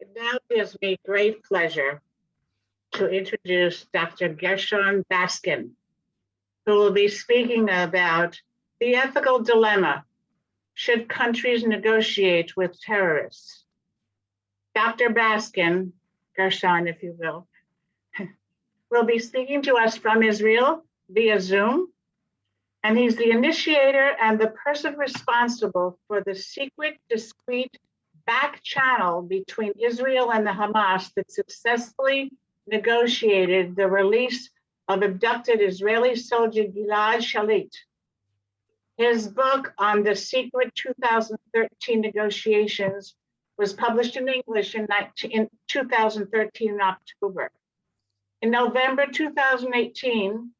It now gives me great pleasure to introduce Dr. Gershorn Baskin, who will be speaking about the ethical dilemma: should countries negotiate with terrorists? Dr. Baskin, Gershorn, if you will be speaking to us from Israel via Zoom, and he's the initiator and the person responsible for the secret, discreet back channel between Israel and the Hamas that successfully negotiated the release of abducted Israeli soldier Gilad Shalit. His book on the secret 2013 negotiations was published in English in 2013 in October. In November 2018,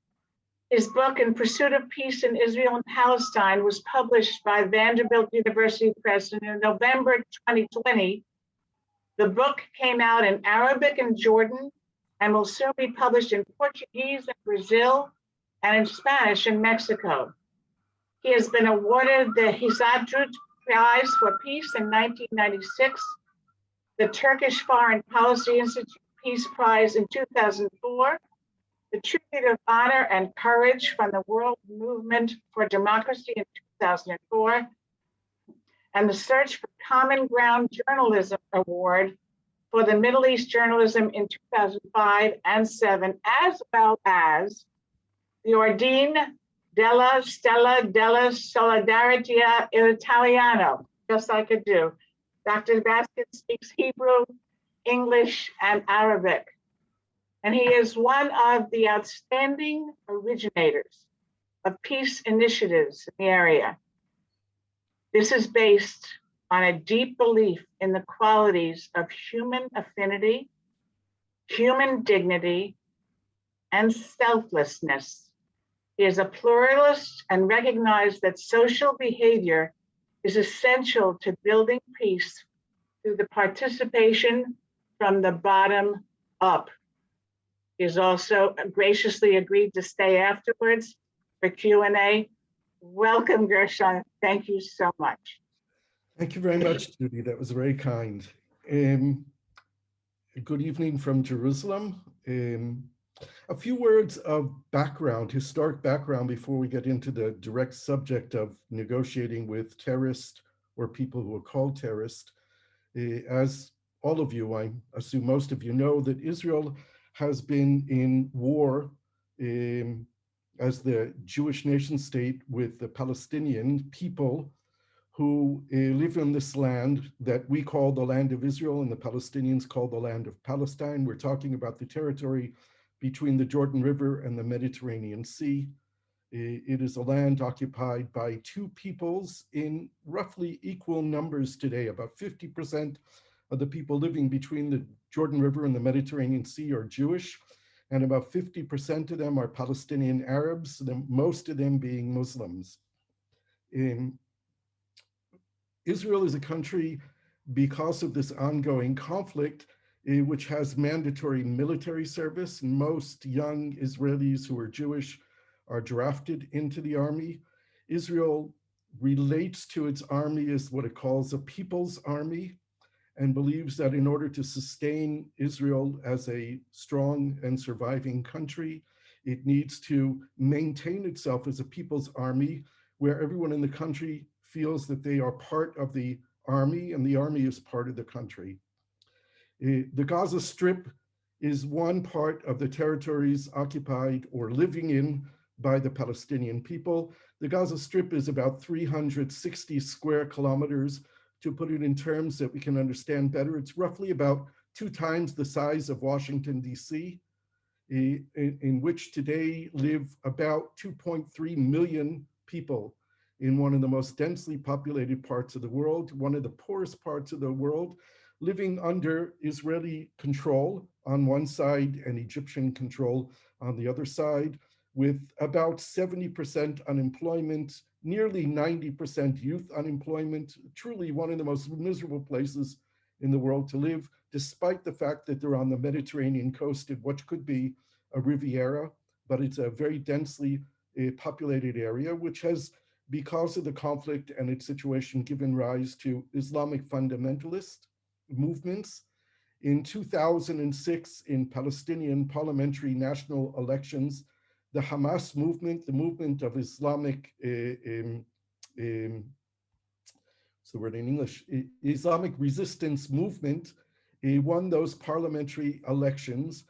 his book, In Pursuit of Peace in Israel and Palestine, was published by Vanderbilt University Press. And in November 2020, the book came out in Arabic in Jordan and will soon be published in Portuguese in Brazil and in Spanish in Mexico. He has been awarded the Hizadrut Prize for Peace in 1996, the Turkish Foreign Policy Institute Peace Prize in 2004, the Tribute of Honor and Courage from the World Movement for Democracy in 2004, and the Search for Common Ground Journalism Award for the Middle East Journalism in 2005 and 2007, as well as the Ordine della Stella della Solidarità Italiano, just like I do. Dr. Baskin speaks Hebrew, English, and Arabic. And he is one of the outstanding originators of peace initiatives in the area. This is based on a deep belief in the qualities of human affinity, human dignity, and selflessness. He is a pluralist and recognized that social behavior is essential to building peace through the participation from the bottom up. He has also graciously agreed to stay afterwards for Q&A. Welcome, Gershon. Thank you so much. Thank you very much, Judy. That was very kind. Good evening from Jerusalem. A few words of background, historic background, before we get into the direct subject of negotiating with terrorists or people who are called terrorists. As all of you, I assume most of you know, that Israel has been in war as the Jewish nation state with the Palestinian people who live in this land that we call the land of Israel and the Palestinians call the land of Palestine. We're talking about the territory between the Jordan River and the Mediterranean Sea. It is a land occupied by two peoples in roughly equal numbers today. About 50% of the people living between the Jordan River and the Mediterranean Sea are Jewish, and about 50% of them are Palestinian Arabs, most of them being Muslims. Israel is a country, because of this ongoing conflict, which has mandatory military service. Most young Israelis who are Jewish are drafted into the army. Israel relates to its army as what it calls a people's army, and believes that in order to sustain Israel as a strong and surviving country, it needs to maintain itself as a people's army where everyone in the country feels that they are part of the army and the army is part of the country. The Gaza Strip is one part of the territories occupied or living in by the Palestinian people. The Gaza Strip is about 360 square kilometers. To put it in terms that we can understand better, it's roughly about 2 times the size of Washington, D.C., in which today live about 2.3 million people in one of the most densely populated parts of the world, one of the poorest parts of the world, living under Israeli control on one side and Egyptian control on the other side, with about 70% unemployment, nearly 90% youth unemployment, truly one of the most miserable places in the world to live, despite the fact that they're on the Mediterranean coast of what could be a Riviera, but it's a very densely populated area, which has, because of the conflict and its situation, given rise to Islamic fundamentalist movements In 2006, in Palestinian parliamentary national elections, the Hamas movement, the movement of Islamic, what's the word in English, Islamic resistance movement, won those parliamentary elections.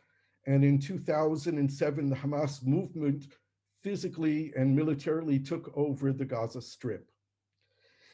And in 2007, the Hamas movement physically and militarily took over the Gaza Strip.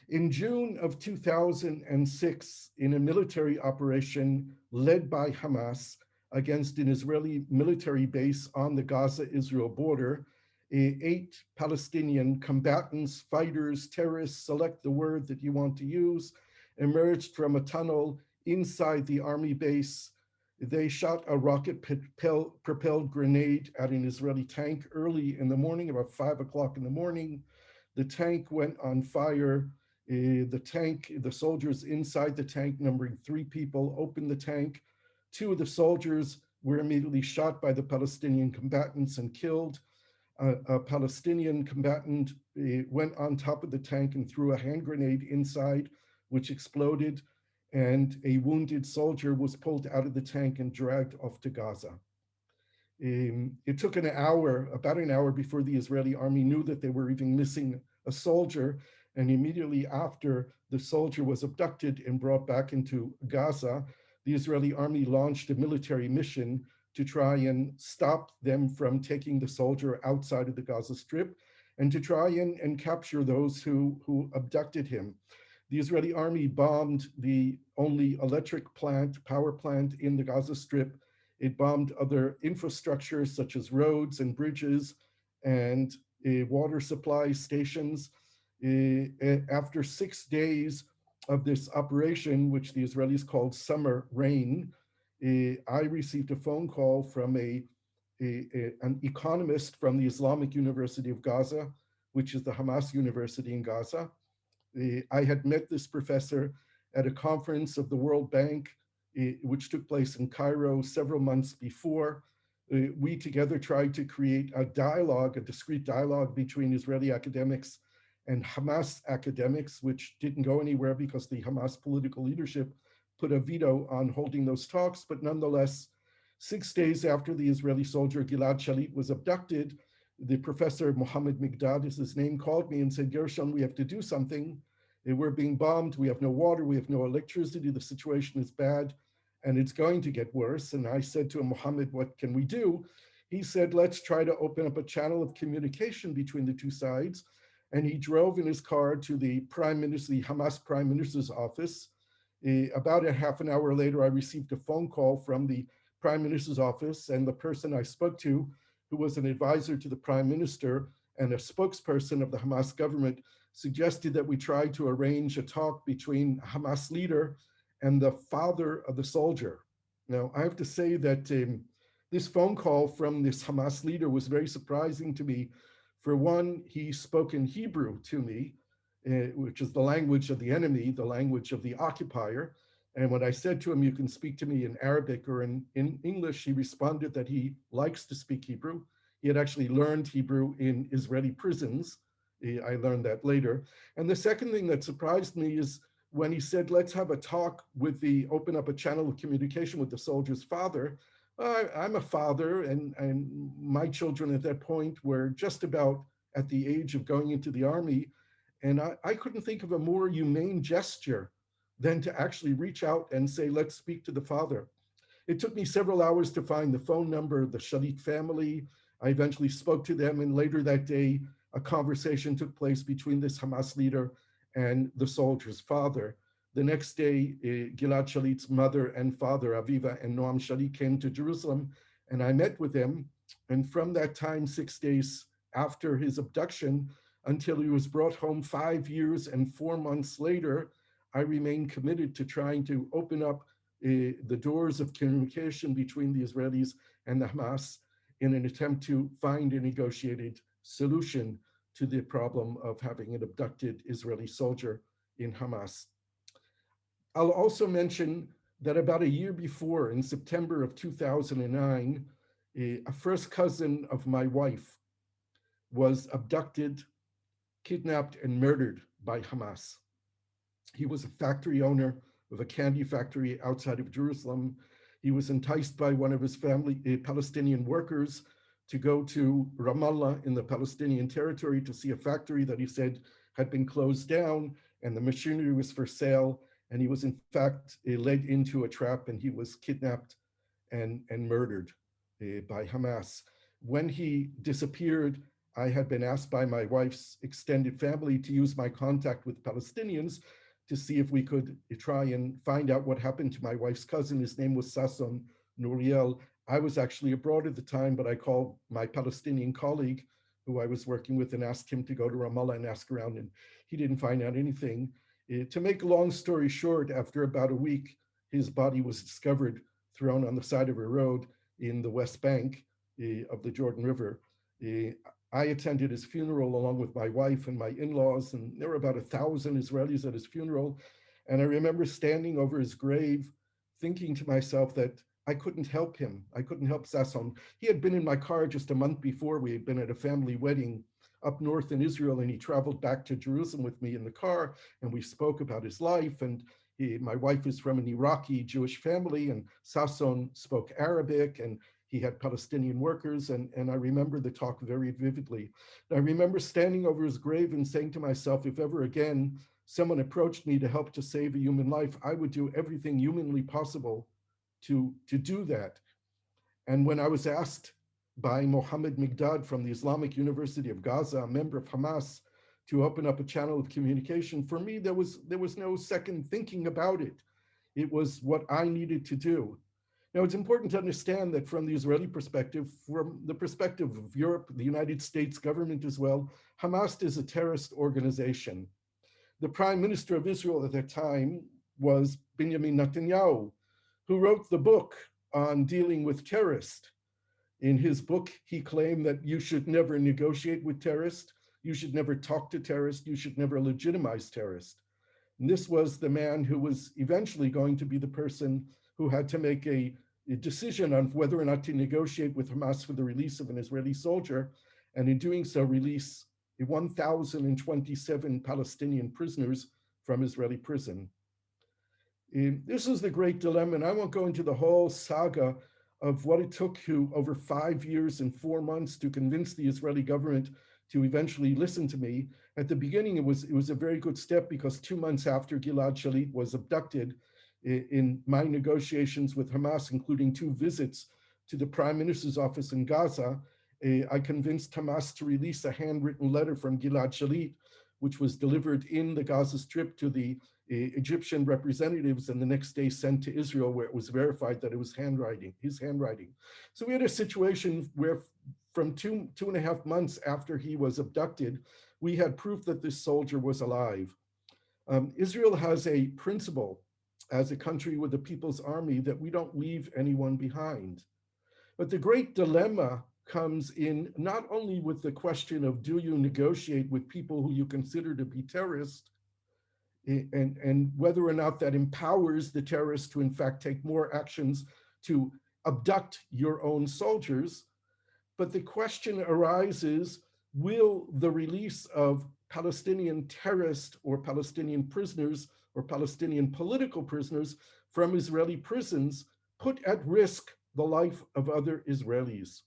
In June of 2006, in a military operation led by Hamas against an Israeli military base on the Gaza-Israel border, 8 Palestinian combatants, fighters, terrorists, select the word that you want to use, emerged from a tunnel inside the army base. They shot a rocket-propelled grenade at an Israeli tank early in the morning, about 5 o'clock in the morning. The tank went on fire. The soldiers inside the tank, numbering 3 people, opened the tank. 2 of the soldiers were immediately shot by the Palestinian combatants and killed. A Palestinian combatant went on top of the tank and threw a hand grenade inside, which exploded, and a wounded soldier was pulled out of the tank and dragged off to Gaza. It took about an hour before the Israeli army knew that they were even missing a soldier. And immediately after the soldier was abducted and brought back into Gaza, the Israeli army launched a military mission to try and stop them from taking the soldier outside of the Gaza Strip and to try and capture those who abducted him. The Israeli army bombed the only electric power plant in the Gaza Strip. It bombed other infrastructures such as roads and bridges and water supply stations. After 6 days of this operation, which the Israelis called Summer Rain, I received a phone call from an economist from the Islamic University of Gaza, which is the Hamas University in Gaza. I had met this professor at a conference of the World Bank, which took place in Cairo several months before. We together tried to create a discrete dialogue between Israeli academics and Hamas academics, which didn't go anywhere because the Hamas political leadership put a veto on holding those talks. But nonetheless, 6 days after the Israeli soldier Gilad Shalit was abducted, the professor Mohammed Migdad is his name, called me and said, Gershon, we have to do something. We're being bombed. We have no water. We have no electricity. The situation is bad and it's going to get worse. And I said to him, Mohammed, what can we do? He said, let's try to open up a channel of communication between the two sides. And he drove in his car to the Hamas prime minister's office. About a half an hour later, I received a phone call from the prime minister's office, and the person I spoke to, who was an advisor to the prime minister and a spokesperson of the Hamas government, suggested that we try to arrange a talk between a Hamas leader and the father of the soldier. Now, I have to say that this phone call from this Hamas leader was very surprising to me. For one, he spoke in Hebrew to me, which is the language of the enemy, the language of the occupier. And when I said to him, you can speak to me in Arabic or in English, he responded that he likes to speak Hebrew. He had actually learned Hebrew in Israeli prisons. I learned that later. And the second thing that surprised me is when he said, let's have a talk open up a channel of communication with the soldier's father. I'm a father, and my children at that point were just about at the age of going into the army. And I couldn't think of a more humane gesture than to actually reach out and say, let's speak to the father. It took me several hours to find the phone number of the Shalit family. I eventually spoke to them, and later that day, a conversation took place between this Hamas leader and the soldier's father. The next day, Gilad Shalit's mother and father, Aviva and Noam Shalit, came to Jerusalem, and I met with them. And from that time, 6 days after his abduction, until he was brought home 5 years and 4 months later, I remained committed to trying to open up the doors of communication between the Israelis and the Hamas in an attempt to find a negotiated solution to the problem of having an abducted Israeli soldier in Hamas. I'll also mention that about a year before, in September of 2009, a first cousin of my wife was abducted, kidnapped, and murdered by Hamas. He was a factory owner of a candy factory outside of Jerusalem. He was enticed by one of his family, Palestinian workers, to go to Ramallah in the Palestinian territory to see a factory that he said had been closed down and the machinery was for sale. And he was in fact led into a trap and he was kidnapped and murdered by Hamas. When he disappeared, I had been asked by my wife's extended family to use my contact with Palestinians to see if we could try and find out what happened to my wife's cousin. His name was Sasson Nouriel. I was actually abroad at the time, but I called my Palestinian colleague who I was working with and asked him to go to Ramallah and ask around, and he didn't find out anything. To make a long story short, after about a week, his body was discovered thrown on the side of a road in the West Bank of the Jordan River. I attended his funeral along with my wife and my in-laws, and there were about 1,000 Israelis at his funeral. And I remember standing over his grave, thinking to myself that I couldn't help him. I couldn't help Sasson. He had been in my car just a month before. We had been at a family wedding up north in Israel, and he traveled back to Jerusalem with me in the car, and we spoke about his life. And my wife is from an Iraqi Jewish family, and Sasson spoke Arabic, and he had Palestinian workers, and I remember the talk very vividly. I remember standing over his grave and saying to myself, if ever again someone approached me to help to save a human life, I would do everything humanly possible to do that. And when I was asked by Mohammed Migdad from the Islamic University of Gaza, a member of Hamas, to open up a channel of communication, for me, there was no second thinking about it. It was what I needed to do. Now, it's important to understand that from the Israeli perspective, from the perspective of Europe, the United States government as well, Hamas is a terrorist organization. The prime minister of Israel at that time was Benjamin Netanyahu, who wrote the book on dealing with terrorists. In his book, he claimed that you should never negotiate with terrorists, you should never talk to terrorists, you should never legitimize terrorists. And this was the man who was eventually going to be the person who had to make a decision on whether or not to negotiate with Hamas for the release of an Israeli soldier, and in doing so, release 1,027 Palestinian prisoners from Israeli prison. This is the great dilemma, and I won't go into the whole saga of what it took over 5 years and 4 months to convince the Israeli government to eventually listen to me. At the beginning, it was a very good step because 2 months after Gilad Shalit was abducted, in my negotiations with Hamas, including 2 visits to the Prime Minister's office in Gaza, I convinced Hamas to release a handwritten letter from Gilad Shalit, which was delivered in the Gaza Strip to the Egyptian representatives, and the next day sent to Israel, where it was verified that it was his handwriting. So we had a situation where from 2.5 months after he was abducted, we had proof that this soldier was alive. Israel has a principle as a country with a people's army that we don't leave anyone behind. But the great dilemma comes in not only with the question of, do you negotiate with people who you consider to be terrorists, and whether or not that empowers the terrorists to in fact take more actions to abduct your own soldiers, but the question arises, will the release of Palestinian terrorists or Palestinian prisoners or Palestinian political prisoners from Israeli prisons put at risk the life of other Israelis?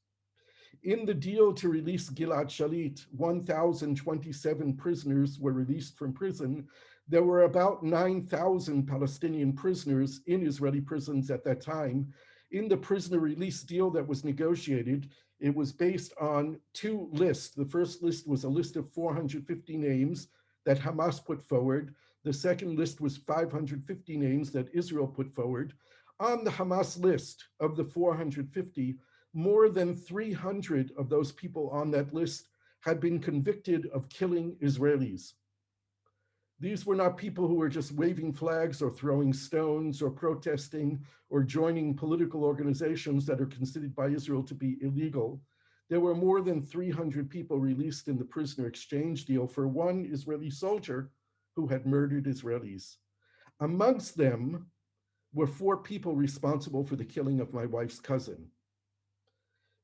In the deal to release Gilad Shalit, 1,027 prisoners were released from prison. There were about 9,000 Palestinian prisoners in Israeli prisons at that time. In the prisoner release deal that was negotiated, it was based on 2 lists. The first list was a list of 450 names that Hamas put forward. The second list was 550 names that Israel put forward. On the Hamas list of the 450, more than 300 of those people on that list had been convicted of killing Israelis. These were not people who were just waving flags or throwing stones or protesting or joining political organizations that are considered by Israel to be illegal. There were more than 300 people released in the prisoner exchange deal for one Israeli soldier who had murdered Israelis. Amongst them were 4 people responsible for the killing of my wife's cousin.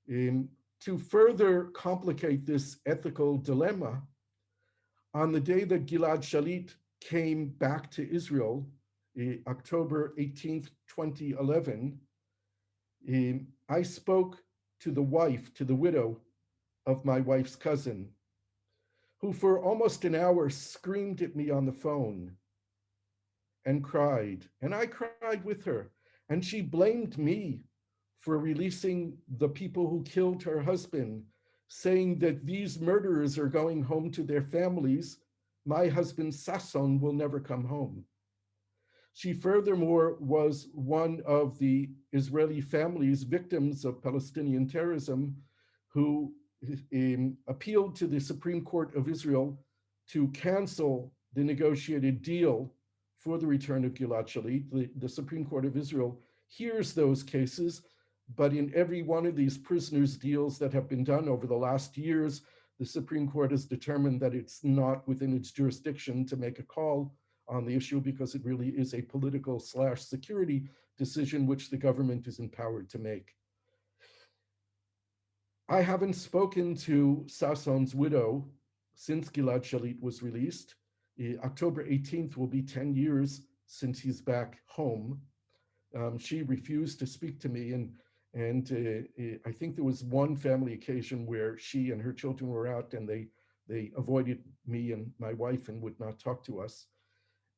To further complicate this ethical dilemma, on the day that Gilad Shalit came back to Israel, October 18th, 2011, I spoke to the wife, to the widow of my wife's cousin, who for almost an hour screamed at me on the phone and cried. And I cried with her. And she blamed me for releasing the people who killed her husband, saying that these murderers are going home to their families. My husband, Sasson, will never come home. She furthermore was one of the Israeli families victims of Palestinian terrorism who appealed to the Supreme Court of Israel to cancel the negotiated deal for the return of Gilad Shalit. The Supreme Court of Israel hears those cases, but in every one of these prisoners' deals that have been done over the last years, the Supreme Court has determined that it's not within its jurisdiction to make a call on the issue because it really is a political/security decision which the government is empowered to make. I haven't spoken to Sasson's widow since Gilad Shalit was released. October 18th will be 10 years since he's back home. She refused to speak to me, and I think there was one family occasion where she and her children were out and they avoided me and my wife and would not talk to us.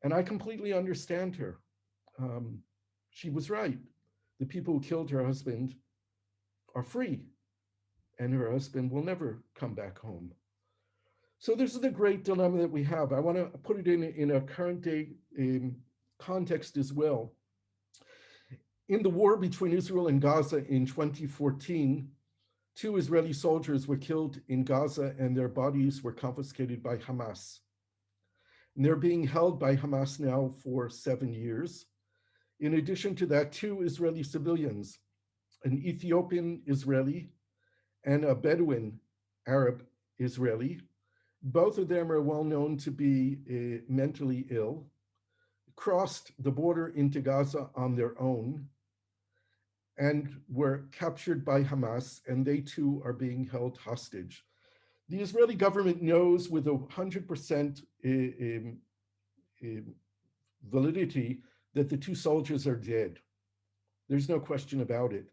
And I completely understand her. She was right. The people who killed her husband are free, and her husband will never come back home. So this is the great dilemma that we have. I want to put it in a current day context as well. In the war between Israel and Gaza in 2014, 2 Israeli soldiers were killed in Gaza and their bodies were confiscated by Hamas. And they're being held by Hamas now for 7 years. In addition to that, 2 Israeli civilians, an Ethiopian Israeli and a Bedouin Arab Israeli, both of them are well known to be mentally ill, crossed the border into Gaza on their own and were captured by Hamas, and they too are being held hostage. The Israeli government knows with 100% validity that the 2 soldiers are dead. There's no question about it.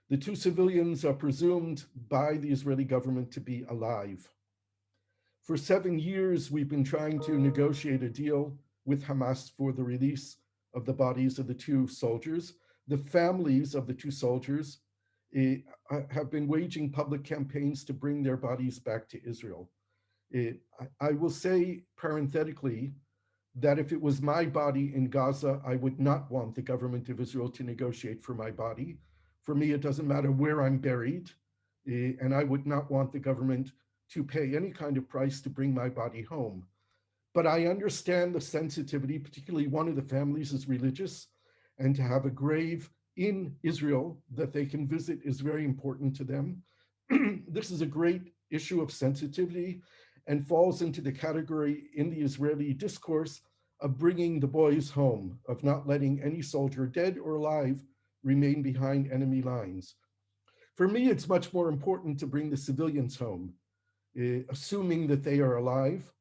The 2 civilians are presumed by the Israeli government to be alive. For 7 years, we've been trying to negotiate a deal with Hamas for the release of the bodies of the 2 soldiers. The families of the 2 soldiers have been waging public campaigns to bring their bodies back to Israel. I will say parenthetically that if it was my body in Gaza, I would not want the government of Israel to negotiate for my body. For me, it doesn't matter where I'm buried, and I would not want the government to pay any kind of price to bring my body home. But I understand the sensitivity, particularly one of the families is religious, and to have a grave in Israel that they can visit is very important to them. This is a great issue of sensitivity and falls into the category in the Israeli discourse of bringing the boys home, of not letting any soldier, dead or alive, remain behind enemy lines. For me, it's much more important to bring the civilians home, assuming that they are alive.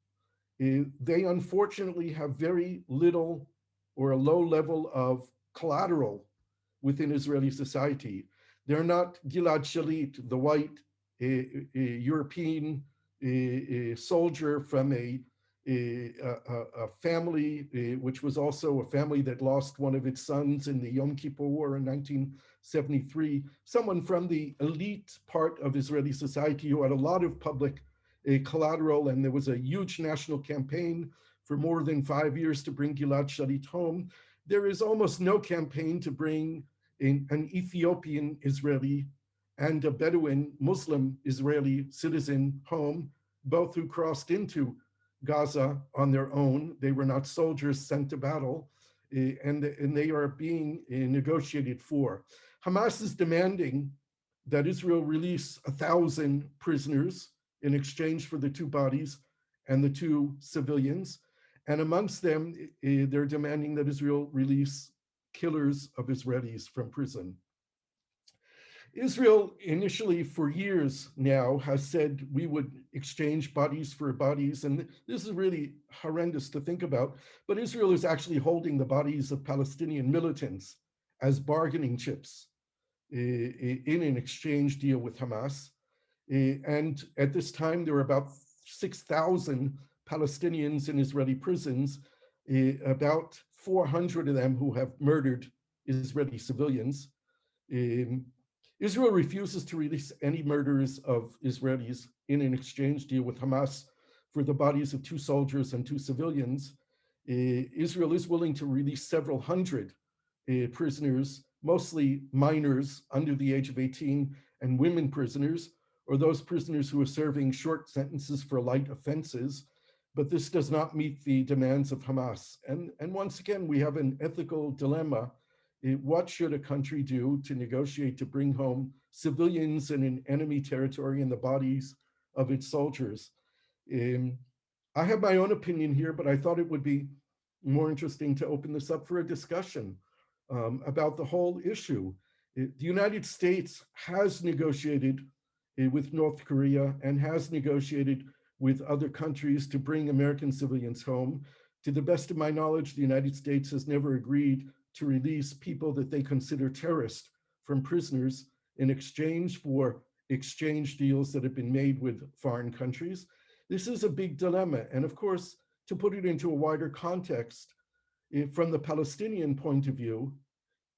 They unfortunately have very little or a low level of collateral within Israeli society. They're not Gilad Shalit, the white European soldier from a family, which was also a family that lost one of its sons in the Yom Kippur War in 1973, someone from the elite part of Israeli society who had a lot of public collateral, and there was a huge national campaign for more than 5 years to bring Gilad Shalit home. There is almost no campaign to bring an Ethiopian Israeli and a Bedouin Muslim Israeli citizen home, both who crossed into Gaza on their own. They were not soldiers sent to battle, and they are being negotiated for. Hamas is demanding that Israel release 1,000 prisoners in exchange for the 2 bodies and the 2 civilians. And amongst them, they're demanding that Israel release killers of Israelis from prison. Israel initially for years now has said we would exchange bodies for bodies, and this is really horrendous to think about, but Israel is actually holding the bodies of Palestinian militants as bargaining chips in an exchange deal with Hamas. And at this time, there were about 6,000 Palestinians in Israeli prisons, about 400 of them who have murdered Israeli civilians. Um, Israel refuses to release any murderers of Israelis in an exchange deal with Hamas for the bodies of 2 soldiers and 2 civilians. Israel is willing to release several hundred prisoners, mostly minors under the age of 18 and women prisoners, or those prisoners who are serving short sentences for light offenses. But this does not meet the demands of Hamas. And once again, we have an ethical dilemma. What should a country do to negotiate to bring home civilians in an enemy territory and the bodies of its soldiers? I have my own opinion here, but I thought it would be more interesting to open this up for a discussion about the whole issue. The United States has negotiated with North Korea and has negotiated with other countries to bring American civilians home. To the best of my knowledge, the United States has never agreed to release people that they consider terrorists from prisoners in exchange for exchange deals that have been made with foreign countries. This is a big dilemma. And of course, to put it into a wider context, from the Palestinian point of view,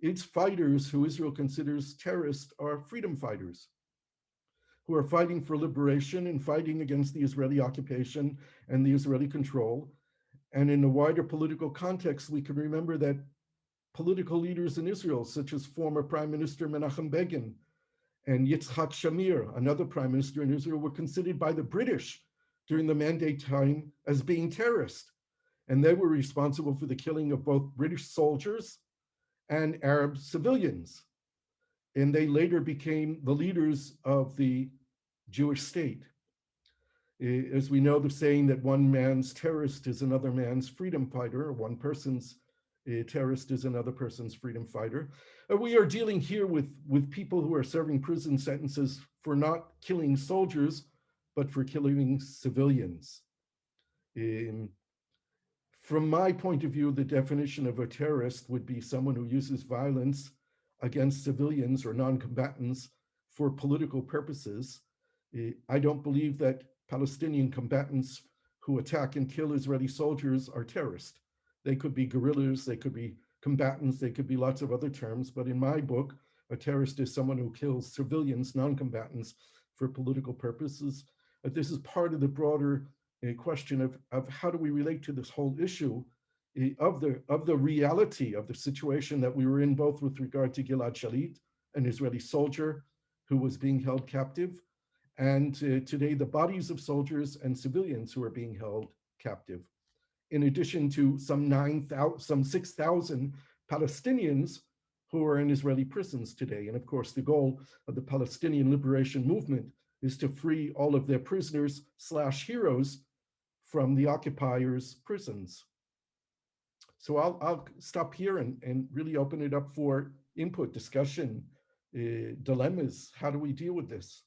its fighters, who Israel considers terrorists, are freedom fighters who are fighting for liberation and fighting against the Israeli occupation and the Israeli control. And in a wider political context, we can remember that political leaders in Israel, such as former Prime Minister Menachem Begin and Yitzhak Shamir, another prime minister in Israel, were considered by the British during the Mandate time as being terrorists. And they were responsible for the killing of both British soldiers and Arab civilians. And they later became the leaders of the Jewish state. As we know, the saying that one man's terrorist is another man's freedom fighter, or one person's terrorist is another person's freedom fighter. We are dealing here with people who are serving prison sentences for not killing soldiers, but for killing civilians. From my point of view, the definition of a terrorist would be someone who uses violence against civilians or non-combatants for political purposes. I don't believe that Palestinian combatants who attack and kill Israeli soldiers are terrorists. They could be guerrillas, they could be combatants, they could be lots of other terms, but in my book, a terrorist is someone who kills civilians, non-combatants, for political purposes. This is part of the broader question of how do we relate to this whole issue of the reality of the situation that we were in, both with regard to Gilad Shalit, an Israeli soldier who was being held captive, and today the bodies of soldiers and civilians who are being held captive. In addition to some 6,000 Palestinians who are in Israeli prisons today. And of course, the goal of the Palestinian Liberation Movement is to free all of their prisoners / heroes from the occupiers' prisons. So I'll stop here and really open it up for input, discussion, dilemmas. How do we deal with this?